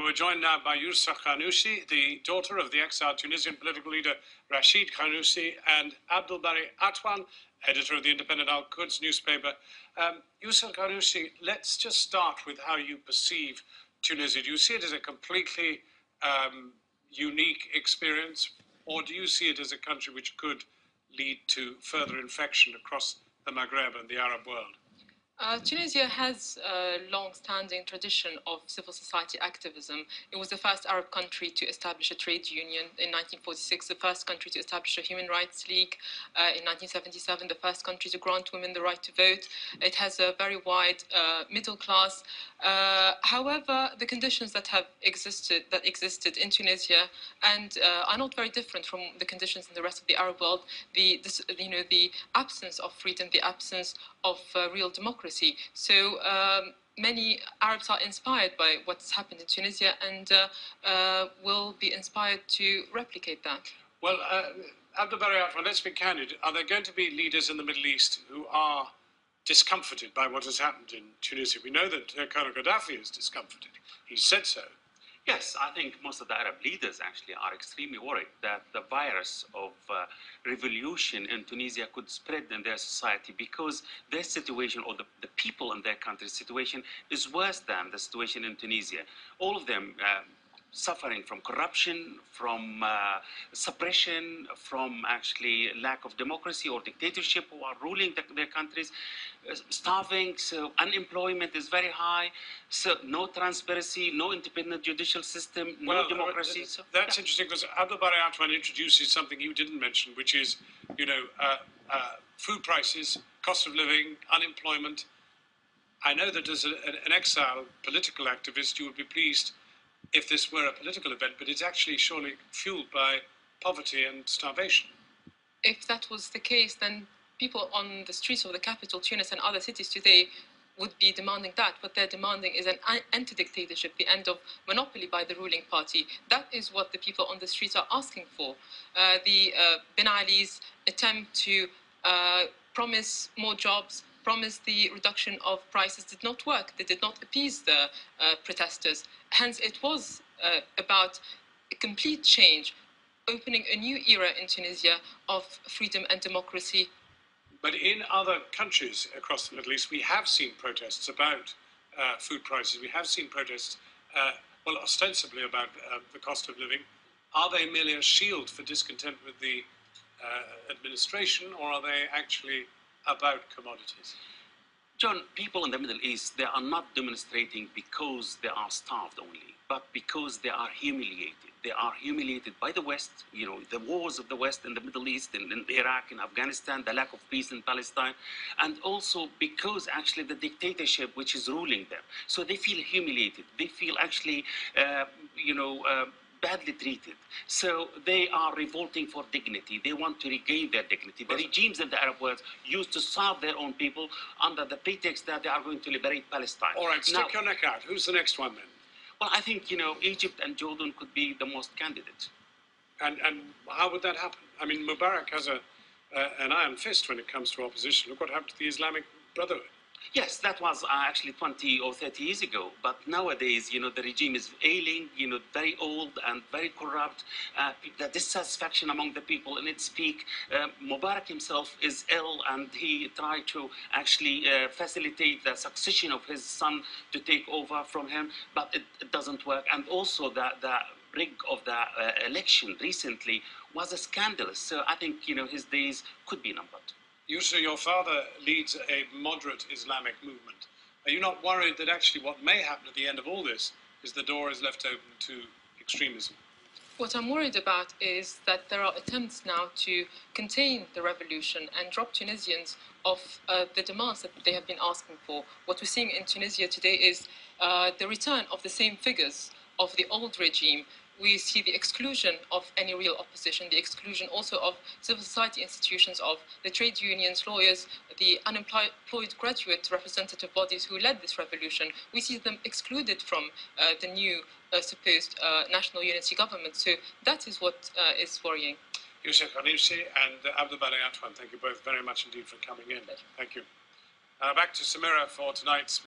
we're joined now by Youssef Khanouchi, the daughter of the exiled Tunisian political leader Rachid Khanouchi, and Abdelbari Atwan, editor of the independent Al-Quds newspaper. Youssef Khanouchi, let's just start with how you perceive Tunisia. Do you see it as a completely unique experience, or do you see it as a country which could lead to further infection across the Maghreb and the Arab world? Tunisia has a long-standing tradition of civil society activism. It was the first Arab country to establish a trade union in 1946, the first country to establish a human rights league in 1977, the first country to grant women the right to vote. It has a very wide middle class. However, the conditions that existed in Tunisia and are not very different from the conditions in the rest of the Arab world. The absence of freedom, the absence of real democracy. So many Arabs are inspired by what's happened in Tunisia and will be inspired to replicate that. Well, Abdelbari Atwan, let's be candid. Are there going to be leaders in the Middle East who are discomforted by what has happened in Tunisia? We know that Colonel Gaddafi is discomforted. He said so. Yes, I think most of the Arab leaders actually are extremely worried that the virus of revolution in Tunisia could spread in their society because their situation, or the people in their country's situation, is worse than the situation in Tunisia. All of them suffering from corruption, from suppression, from actually lack of democracy or dictatorship, who are ruling their countries, starving, so unemployment is very high, so no transparency, no independent judicial system, no democracy. That's interesting, because Abdelbari Atwan introduces something you didn't mention, which is, food prices, cost of living, unemployment. I know that as an exile political activist, you would be pleased if this were a political event, but it's actually surely fueled by poverty and starvation. If that was the case, then people on the streets of the capital, Tunis, and other cities today would be demanding that. What they're demanding is an anti-dictatorship, the end of monopoly by the ruling party. That is what the people on the streets are asking for. The Ben Ali's attempt to promise more jobs, promise the reduction of prices did not work. They did not appease the protesters. Hence, it was about a complete change, opening a new era in Tunisia of freedom and democracy. But in other countries across the Middle East, we have seen protests about food prices. We have seen protests, well, ostensibly about the cost of living. Are they merely a shield for discontent with the administration, or are they actually about commodities? John, people in the Middle East, they are not demonstrating because they are starved only, but because they are humiliated. They are humiliated by the West, the wars of the West in the Middle East, in Iraq, in Afghanistan, the lack of peace in Palestine, and also because actually the dictatorship which is ruling them. So they feel humiliated. They feel actually, badly treated. So they are revolting for dignity. They want to regain their dignity. The regimes in the Arab world used to starve their own people under the pretext that they are going to liberate Palestine. All right, stick your neck out. Who's the next one then? Well, I think, Egypt and Jordan could be the most candidates. And how would that happen? I mean, Mubarak has an iron fist when it comes to opposition. Look what happened to the Islamic Brotherhood. Yes, that was actually 20 or 30 years ago. But nowadays, the regime is ailing, very old and very corrupt. The dissatisfaction among the people in its peak. Mubarak himself is ill, and he tried to actually facilitate the succession of his son to take over from him, but it doesn't work. And also the rig of the election recently was a scandalous. So I think, his days could be numbered. Yusuf, your father leads a moderate Islamic movement. Are you not worried that actually what may happen at the end of all this is the door is left open to extremism? What I'm worried about is that there are attempts now to contain the revolution and drop Tunisians off the demands that they have been asking for. What we're seeing in Tunisia today is the return of the same figures of the old regime. We see the exclusion of any real opposition, the exclusion also of civil society institutions, of the trade unions, lawyers, the unemployed graduate representative bodies who led this revolution. We see them excluded from the new supposed national unity government. So that is what is worrying. Youssef Khanouchi and Abdelbari Atwan, thank you both very much indeed for coming in. Thank you. Back to Samira for tonight's